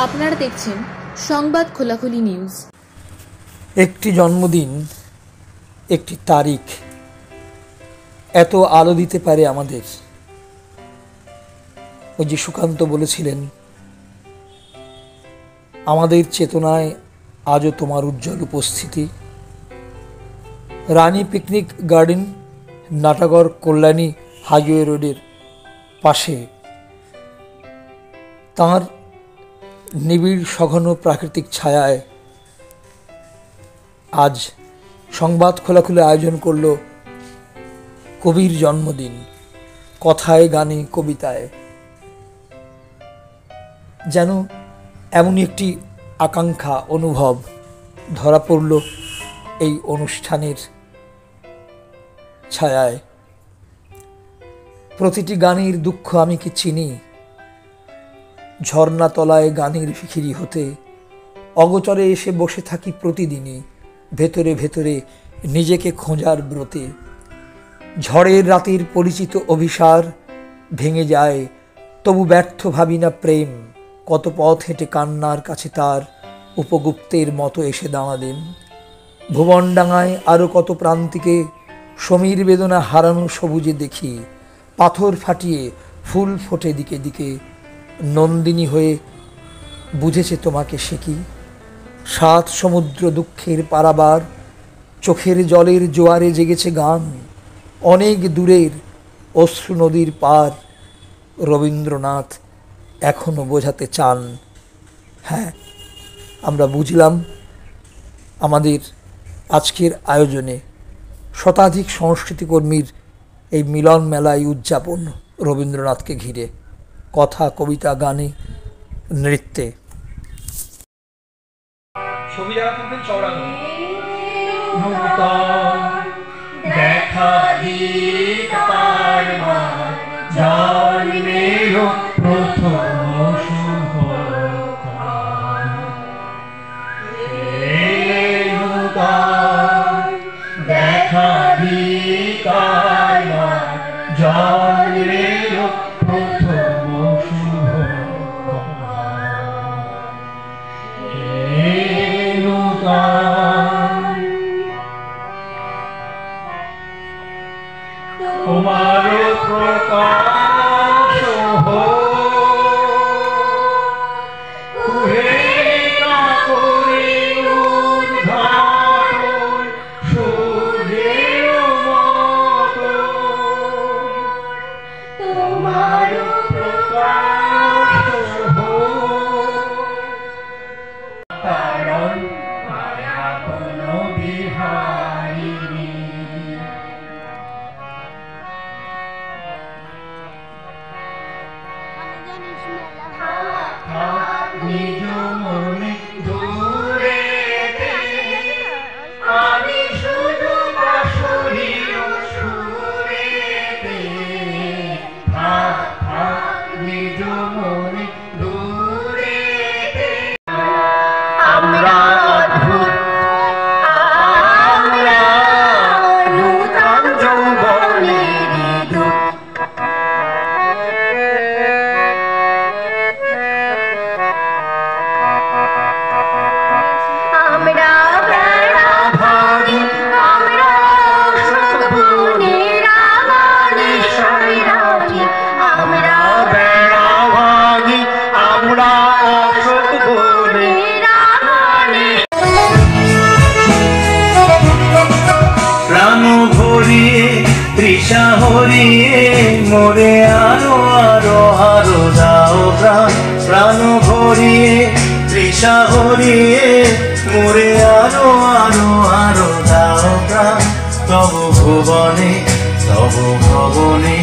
আপনারা দেখছেন সংবাদ খোলাখুলি নিউজ। একটি জন্মদিন, একটি তারিখ এত আলো দিতে পারে আমাদের। ওই যে সুকান্ত বলেছিলেন, আমাদের চেতনায় আজও তোমার উজ্জ্বল উপস্থিতি। Rani picnic garden, Natagarh Kalyani highway রোডের পাশে তাঁর নিবিড় সঘন প্রাকৃতিক ছায়ায় আজ সংবাদ খোলাখুলি আয়োজন করল কবির জন্মদিন। কথায়, গানে, কবিতায় যেন এমনই একটি আকাঙ্ক্ষা, অনুভব ধরা পড়ল এই অনুষ্ঠানের ছায়ায়। প্রতিটি গানের দুঃখ আমি কি চিনি, ঝর্ণা তলায় গানের ভিখিরি হতে অগোচরে এসে বসে থাকি প্রতিদিনই, ভেতরে ভেতরে নিজেকে খোঁজার ব্রতে। ঝড়ের রাতের পরিচিত অভিসার ভেঙে যায়, তবু ব্যর্থ ভাবি না প্রেম। কত পথ হেঁটে কান্নার কাছে তার উপগুপ্তের মতো এসে দাঁড়ালেন। ভুবনডাঙায় আরও কত প্রান্তিকে সমীর বেদনা হারানো সবুজে দেখি, পাথর ফাটিয়ে ফুল ফোটে দিকে দিকে। নন্দিনী হয়ে বুঝেছে তোমাকে সে কি, 7 সমুদ্র দুঃখের পারাবার, চোখের জলের জোয়ারে জেগেছে গান। অনেক দূরের অশ্রু নদীর পার রবীন্দ্রনাথ এখনো বোঝাতে চান। হ্যাঁ, আমরা বুঝলাম আমাদের আজকের আয়োজনে শতাধিক সংস্কৃতিকর্মীর এই মিলন মেলায় উদযাপন রবীন্দ্রনাথকে ঘিরে, কথা, কবিতা, গানে, নৃত্যে। ছবি যারা তুলবেন চওড়া দেখা দিক পারবার জন্মের প্রথম শুভ দেখা দিক পারবার জন্মের প্রথম শুভ তোমার প্রকাশ তৃষা হরিয়ে মোরে আরো আরো আরো দাও প্রাণ। প্রাণ ভরিয়ে তৃষা হরিয়ে মোরে আরো আরো আরো দাও প্রাণ। তব ভুবনে তব ভবনে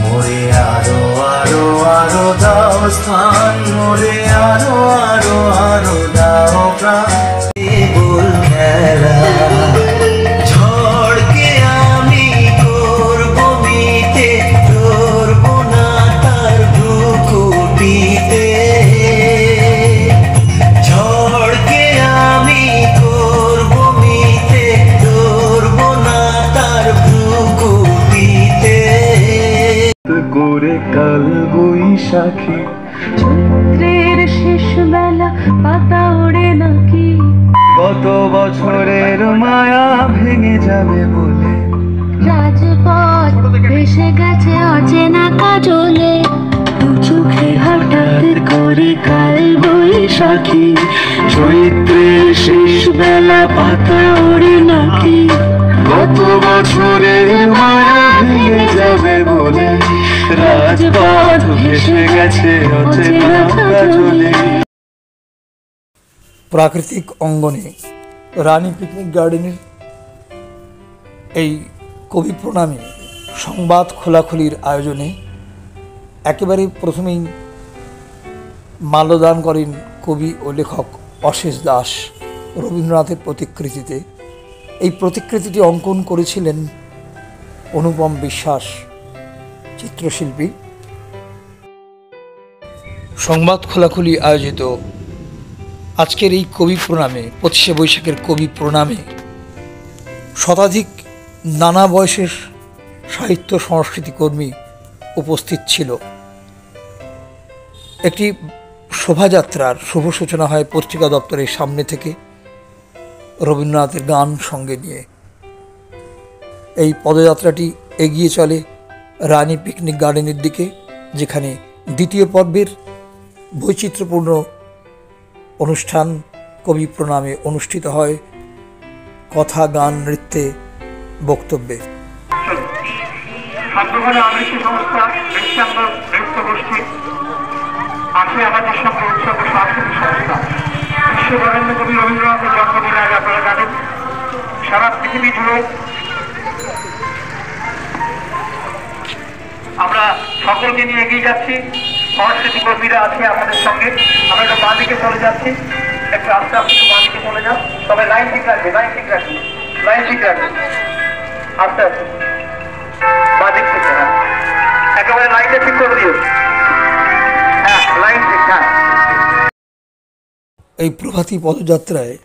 মোরে আরো আরো আরো দাও স্থান। মোরে আরো আরো আরো দাও প্রাণ। বল খেলা করে কাল বৈশাখী চৈত্রের শেষ বেলা বছরের মায়া ভেঙে যাবে বলে রাজপথ ভেসে গেছে অচেনা কাজলে, চোখে হঠাৎ করে কাল বৈশাখী, চৈত্রের শেষ বেলা পাতা ওড়ে নাকি, গত বছরের মায়া ভেঙে যাবে বলে রাজপথ ভেসে গেছে অচেনা কাজলে। প্রাকৃতিক অঙ্গনে রানী পিকনিক গার্ডেনের এই কবি প্রণামী সংবাদ খোলাখুলির আয়োজনে একেবারে প্রথমেই মাল্যদান করেন কবি ও লেখক অশেষ দাস রবীন্দ্রনাথের প্রতিকৃতিতে। এই প্রতিকৃতিটি অঙ্কন করেছিলেন অনুপম বিশ্বাস চিত্রশিল্পী। সংবাদ খোলাখুলি আয়োজিত আজকের এই কবি প্রণামে, 25শে বৈশাখের কবি প্রণামে শতাধিক নানা বয়সের সাহিত্য সংস্কৃতি কর্মী উপস্থিত ছিল। একটি শোভাযাত্রার শুভ সূচনা হয় পত্রিকা দপ্তরের সামনে থেকে রবীন্দ্রনাথের গান সঙ্গে নিয়ে। এই পদযাত্রাটি এগিয়ে চলে রানী পিকনিক গার্ডেনের দিকে, যেখানে দ্বিতীয় পর্বের বৈচিত্র্যপূর্ণ অনুষ্ঠান কবি প্রণামে অনুষ্ঠিত হয় কথা, গান, নৃত্যে, বক্তব্যে। আবৃত্তি সংস্থা নৃত্য গোষ্ঠী আছে আমাদের সঙ্গে, উৎসব সাংস্কৃতিক সংস্থা। বিশ্ববরেণ্য কবি রবীন্দ্রনাথের জন্মদিন আজ আপনারা জানেন। সারা পৃথিবী জুড়ে আমরা সকলকে নিয়ে এগিয়ে যাচ্ছি। সংস্কৃতি কর্মীরা আছে আমাদের সঙ্গে। আমরা একটু বাঁ দিকে চলে যাচ্ছি, একটু আস্তে আস্তে একটু বাঁ দিকে চলে যান। তবে লাইন ঠিক রাখবে, লাইন ঠিক রাখবে, লাইন ঠিক রাখবে, আস্তে আস্তে বাঁ দিক থেকে। হ্যাঁ, একেবারে লাইনটা ঠিক করে দিও। হ্যাঁ, লাইন ঠিক। হ্যাঁ, এই প্রভাতী পদযাত্রায়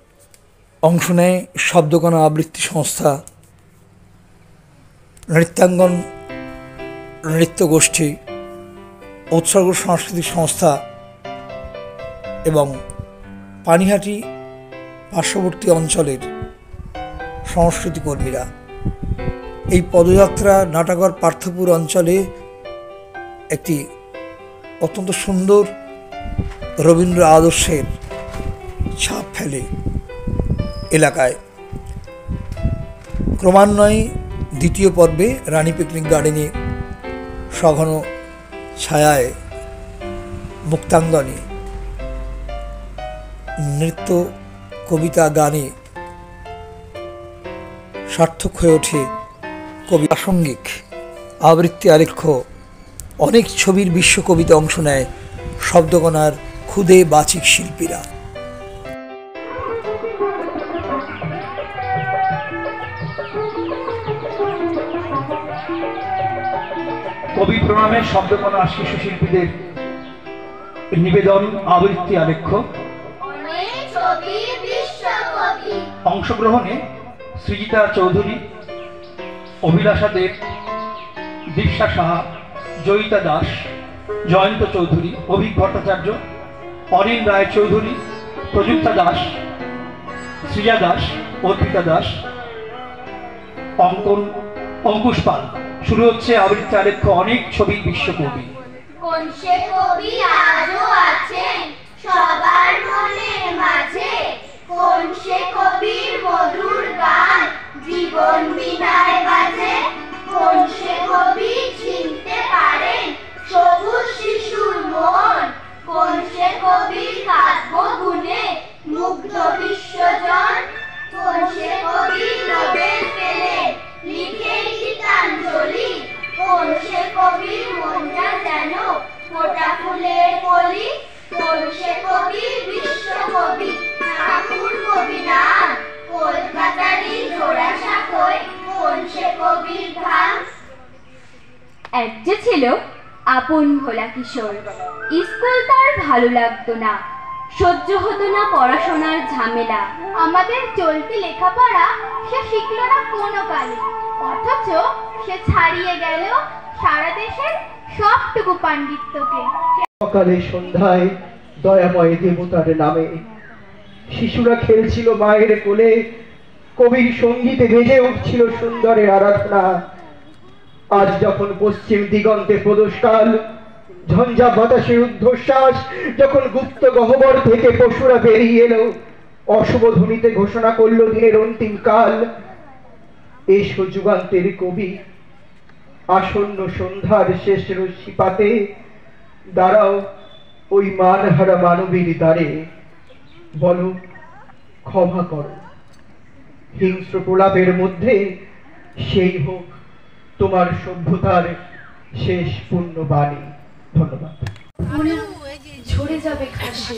অংশ নেয় শব্দকণা আবৃত্তি সংস্থা, নৃত্যাঙ্গন নৃত্য গোষ্ঠী, উৎসর্গ সাংস্কৃতিক সংস্থা এবং পানিহাটি পার্শ্ববর্তী অঞ্চলের সংস্কৃতি কর্মীরা। এই পদযাত্রা নাটাগড় পার্থপুর অঞ্চলে একটি অত্যন্ত সুন্দর রবীন্দ্র আদর্শের ছাপ ফেলে এলাকায়। ক্রমান্বয়ে দ্বিতীয় পর্বে রানী পিকনিক গার্ডেনে সঘন ছায়ায় মুক্তাঙ্গনে নৃত্য, কবিতা, গানে সার্থক হয়ে ওঠে কবি প্রাসঙ্গিক আবৃত্তি আলেখ্য অনেক ছবির বিশ্বকবিতে অংশ নেয় শব্দকণার ক্ষুদে বাচিক শিল্পীরা। কবি প্রণামের শব্দকণা শিশু শিল্পীদের নিবেদন আবৃত্তি আলেখ্য। অংশগ্রহণে সৃজিতা চৌধুরী, অভিলাষা দেব, দীপসা সাহা, জয়িতা দাস, জয়ন্ত চৌধুরী, অভিক ভট্টাচার্য, অনিল রায় চৌধুরী, প্রযুক্তা দাস, সৃজা দাস, অর্পিতা দাস, অঙ্কন অঙ্কুশ পাল। শুরু হচ্ছে আবৃত্তি আলেখ্য অনেক ছবির বিশ্বকবি। কোন সে কবি আজও আছেন সবার মনের মাঝে, কোন সে কবির মধুর গান জীবন বিনায় বাজে, কোন সে কবি চিনতে পারেন সবুজ শিশুর মন, কোন সে কবির কাব্য গুণে মুগ্ধ বিশ্বজন, কোন সে কবি নোবেল পেলেন লিখে গীতাঞ্জলি, কোন সে কবির মনটা যেন ফোটা ফুলের কলি, কোন সে কবি বিশ্বকবি ঠাকুর কবিরাম, কলকাতারই জোড়াসাঁকোয় কোন সে কবির ধাম। এক যে ছিল আপন ভোলা কিশোর, স্কুল তার ভালো লাগতো না, সহ্য হতো না পড়াশোনার ঝামেলা, আমাদের চলতি লেখাপড়া সে শিখলো না কোনো কালে, অথচ সে ছাড়িয়ে গেল সারা দেশের সবটুকু পাণ্ডিত্যকে। সকালে সন্ধ্যায় দয়াময় দেবতার নামে শিশুরা খেলছিল মায়ের কোলে, কবির সঙ্গীতে বেজে উঠছিল সুন্দরের আরাধনা। আজ যখন পশ্চিম দিগন্তে প্রদোষকাল, ঝঞ্ঝা বাতাসের ঊর্ধ্বশ্বাস যখন গুপ্ত গহ্বর থেকে পশুরা বেরিয়ে এলো, অশুভ ধ্বনিতে ঘোষণা করলো দিনের অন্তিম কাল। এসো যুগান্তের কবি, আসন্ন সন্ধ্যার শেষ রশ্মিপাতে দাঁড়াও ওই মানহারা মানবীর দ্বারে, বলো ক্ষমা করো। হিংস্র প্রলাপের মধ্যে সেই হোক তোমার সভ্যতার শেষ পূর্ণ বাণী। ধন্যবাদ। ঝরে যাবে ঘাসে,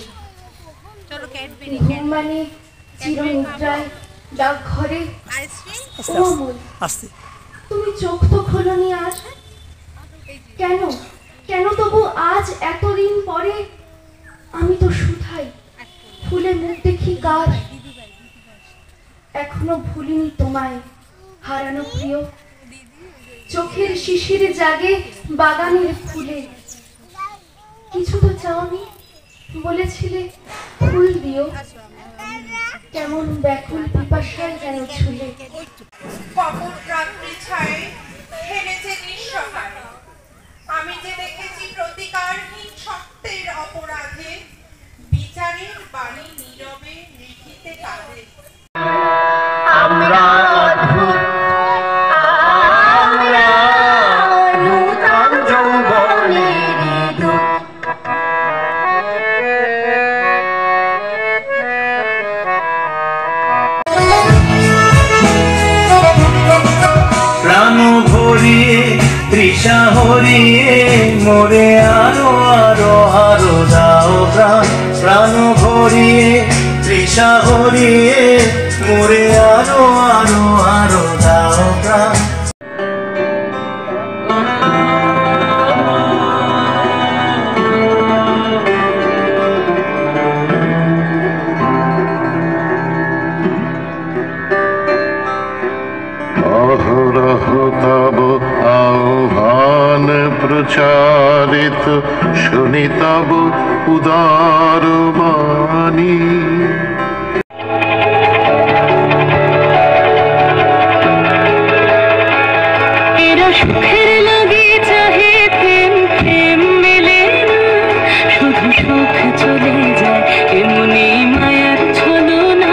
ঘুম মানে চিরনিদ্রায় ডাক ঘরে। তুমি চোখ তো খোলনি আজ, কেন কেন তবু আজ এতদিন পরে? আমি তো শুধাই ফুলে মুখ দেখি কার, এখনো ভুলিনি তোমায় হারানো প্রিয়। চোখের শিশির জাগে বাগানের ফুলে, কিছু তো চাওনি, বলেছিলে ফুল দিও। কেমন ব্যাকুল পিপাসায় যেন ছুলে। কপট রাত্রি ছায়ে হেরেছে নিঃসহায়, আমি যে দেখেছি প্রতিকারহীন সত্যের অপরাধে, বিচারের বাণী নীরবে লিখিতে কাঁদে। আমরা অদ্ভুত, আমরা নূতন যৌবনের দূত। প্রাণ ভরিয়ে তৃষা হরিয়ে মোরে আরো আরো আরো দাও প্রাণ। প্রাণ ভরিয়ে তৃষা হরিয়ে মোরে আরো আরো আরো দাও প্রাণ। অহরহ তব আহ্বান প্রচারিত, শুনি তব উদার বাণী। এরা সুখের লাগে চাহে প্রেম, প্রেম মেলে না, শুধু সুখ চলে যায় এমনি মায়ার ছলনা।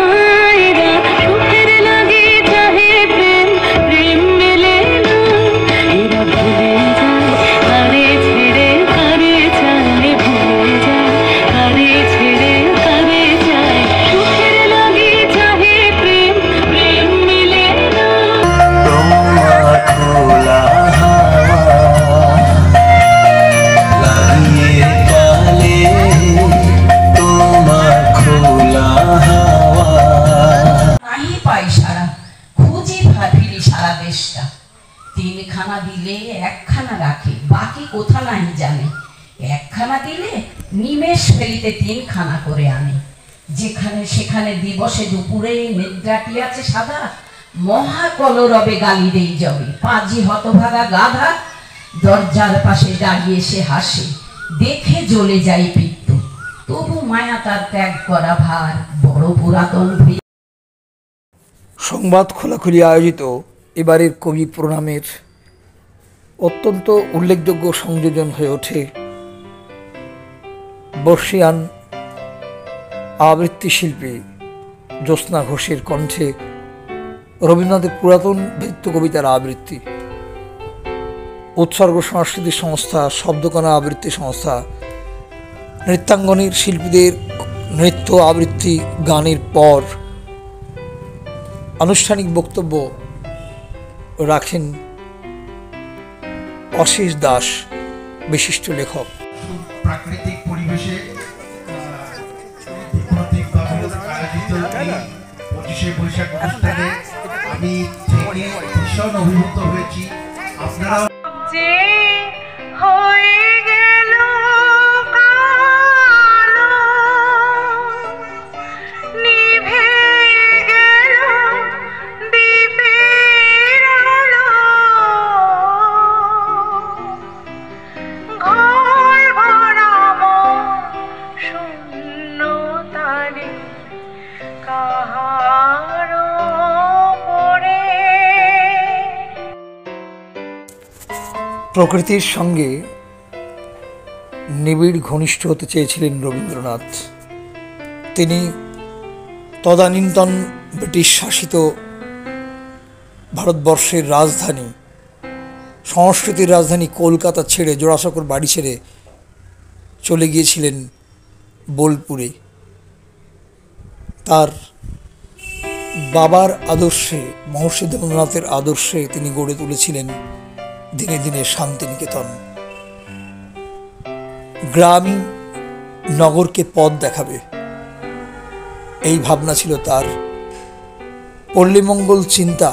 এরা সুখের লাগে চাহে প্রেম, প্রেম মেলে না, এরা ভুলে যায় কারে ছেড়ে কারে চায়, ভুলে যায় কারে ছেড়ে কারে চায়। সুখের লাগে চাহে প্রেম, প্রেম মেলে না। তোমার খোলা হাওয়া লাগিয়ে কালে, তোমার খোলা হাওয়া। নাহি পাই সারা, খুঁজি ভাবিলি সারা দেশটা। তিনখানা দিলে একখানা রাখে, বাকি কোথা নাহি জানে। একখানা দিলে নিমেষ ফেলিতে তিনখানা করে আনে। যেখানে সেখানে দিবসে দুপুরে নিদ্রাটি আছে সাদা, মহাকলরবে গালি দেই যাবে। পাজি হতভাগা গাধা দরজার পাশে দাঁড়িয়ে সে হাসে, দেখে জ্বলে যাই পিত্ত। তবু মায়া তার ত্যাগ করা ভার, বড় পুরাতন ভিড়। সংবাদ খোলাখুলি আয়োজিত এবারের কবি প্রণামের অত্যন্ত উল্লেখযোগ্য সংযোজন হয়ে ওঠে বর্ষিয়ান আবৃত্তি শিল্পী জ্যোৎস্না ঘোষের কণ্ঠে রবীন্দ্রনাথের পুরাতন ভৃত্য কবিতার আবৃত্তি। উৎসর্গ সংস্কৃতি সংস্থা, শব্দকণা আবৃত্তি সংস্থা, নৃত্যাঙ্গনের শিল্পীদের নৃত্য আবৃত্তি গানের পর আনুষ্ঠানিক বক্তব্য রাখেন অশেষ দাস, বিশিষ্ট লেখক। প্রাকৃতিক পরিবেশে আয়োজিত 25শে বৈশাখ অনুষ্ঠানে আমি থেকে ভীষণ অভিভূত হয়েছি। আপনারা যে হয়ে গেল কালো, নিভে গেল দ্বীপের আলো, ঘর ভরা শূন্য তারে প্রকৃতির সঙ্গে নিবিড় ঘনিষ্ঠ হতে চেয়েছিলেন রবীন্দ্রনাথ। তিনি তদানীন্তন ব্রিটিশ শাসিত ভারতবর্ষের রাজধানী, সংস্কৃতির রাজধানী কলকাতা ছেড়ে, জোড়াসাঁকোর বাড়ি ছেড়ে চলে গিয়েছিলেন বোলপুরে। তার বাবার আদর্শে, মহর্ষি দেবেন্দ্রনাথের আদর্শে তিনি গড়ে তুলেছিলেন দিনে দিনে শান্তিনিকেতন। গ্রামই নগরকে পথ দেখাবে, এই ভাবনা ছিল তার। পল্লীমঙ্গল চিন্তা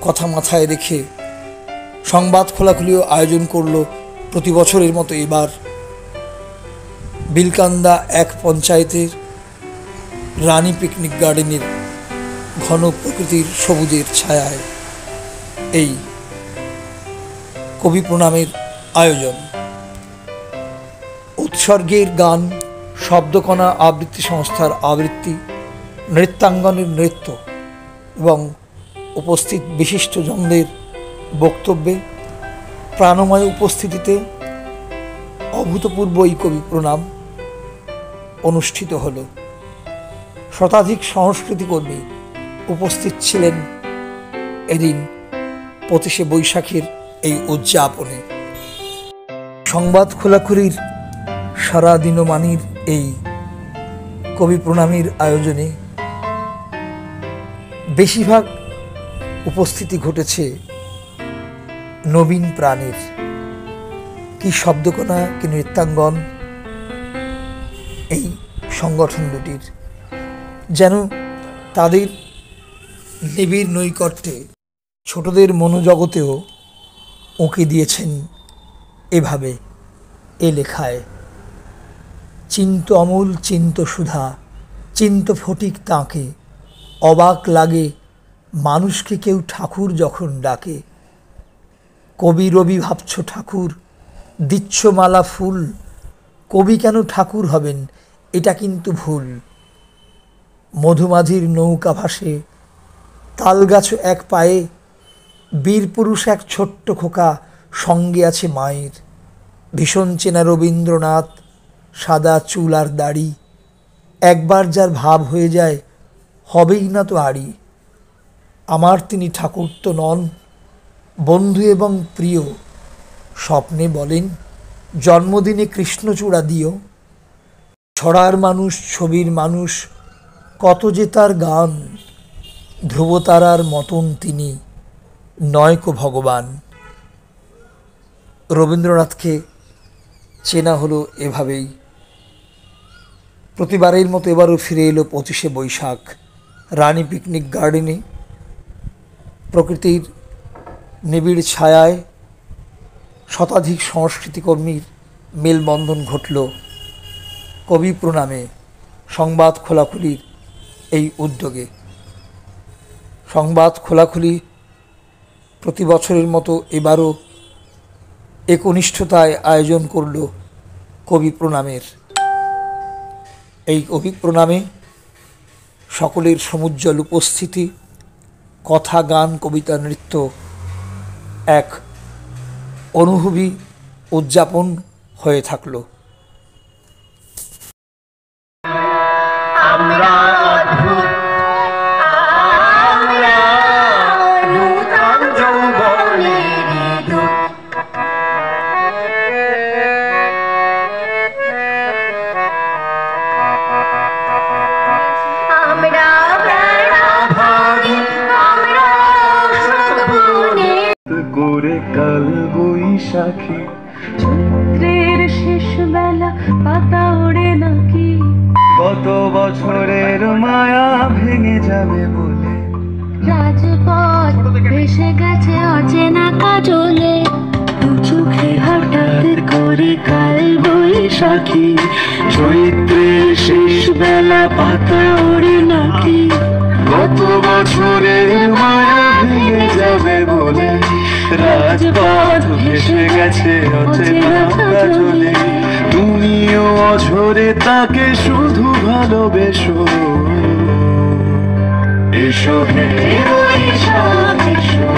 কথা মাথায় রেখে সংবাদ খোলাখুলিও আয়োজন করল প্রতি বছরের মতো এবার বিলকান্দা এক পঞ্চায়েতের রানী পিকনিক গার্ডেনের ঘন প্রকৃতির সবুজের ছায়ায় এই কবি প্রণামের আয়োজন। উৎসর্গের গান, শব্দকণা আবৃত্তি সংস্থার আবৃত্তি, নৃত্যাঙ্গনের নৃত্য এবং উপস্থিত বিশিষ্টজনদের বক্তব্যে প্রাণময় উপস্থিতিতে অভূতপূর্ব এই কবি প্রণাম অনুষ্ঠিত হল। শতাধিক সংস্কৃতিকর্মী উপস্থিত ছিলেন এদিন 25শে বৈশাখের এই উদযাপনে। সংবাদ খোলাখুলির সারা দিনমানির এই কবি প্রণামের আয়োজনে বেশিরভাগ উপস্থিতি ঘটেছে নবীন প্রাণের। কি শব্দকণা, কি নৃত্যাঙ্গন এই সংগঠন দুটির, যেন তাদের নিবিড় নৈকট্যে ছোটদের মনোজগতেও উঁকি দিয়েছেন এভাবে, এ লেখায়। চিন্ত অমূল চিন্ত সুধা, চিন্ত ফটিক তাঁকে, অবাক লাগে মানুষকে কেউ ঠাকুর যখন ডাকে। কবি রবি ভাবছ ঠাকুর, দিচ্ছ মালা ফুল, কবি কেন ঠাকুর হবেন এটা কিন্তু ভুল। মধুমাঝির নৌকা ভাসে, তালগাছ এক পায়ে, বীরপুরুষ এক ছোট্ট খোকা, সঙ্গে আছে মায়ের। ভীষণ চেনা রবীন্দ্রনাথ, সাদা চুল আর দাড়ি, একবার যার ভাব হয়ে যায় হবেই না তো আড়ি। আমার তিনি ঠাকুর তো নন, বন্ধু এবং প্রিয়, স্বপ্নে বলেন জন্মদিনে কৃষ্ণচূড়া দিও। ছড়ার মানুষ, ছবির মানুষ, কত যে তার গান, ধ্রুবতারার মতন তিনি, নয়কো ভগবান। রবীন্দ্রনাথকে চেনা হলো এভাবেই। প্রতিবারের মতো এবারও ফিরে এলো 25শে বৈশাখ। রানী পিকনিক গার্ডেনে প্রকৃতির নিবিড় ছায়ায় শতাধিক সংস্কৃতিকর্মীর মেলবন্ধন ঘটল কবি প্রণামে, সংবাদ খোলাখুলির এই উদ্যোগে। সংবাদ খোলাখুলি প্রতি বছরের মতো এবারও একনিষ্ঠতায় আয়োজন করল কবি প্রণামের। এই কবি প্রণামে সকলের সমুজ্জ্বল উপস্থিতি, কথা, গান, কবিতা, নৃত্য এক অনুভূতি উদযাপন হয়ে থাকল। আমরা অদ্ভুত, আমরা নূতন যৌবনেরই দূত। আমরা বেড়াভাগী, আমরা সুখবনে করে কাল বৈশাখী, চৈত্রের শেষ বেলা পাতা ওড়ে নাকি, কত বছরের মায়া ভেঙে যাবে বলে, রাজপথ ভেসে গেছে অচেনা কাজলে, চোখে হঠাৎ করে কাল বৈশাখী, চৈত্রের শেষ বেলা পাতা ওড়ে নাকি, কত বছরের মায়া ভেঙে যাবে বলে, রাজপথ ভেসে গেছে অচেনা কাজলে। তুমিও অঝরে তাকে শুধু ভালোবেসো, এসো হে বৈশাখ এসো।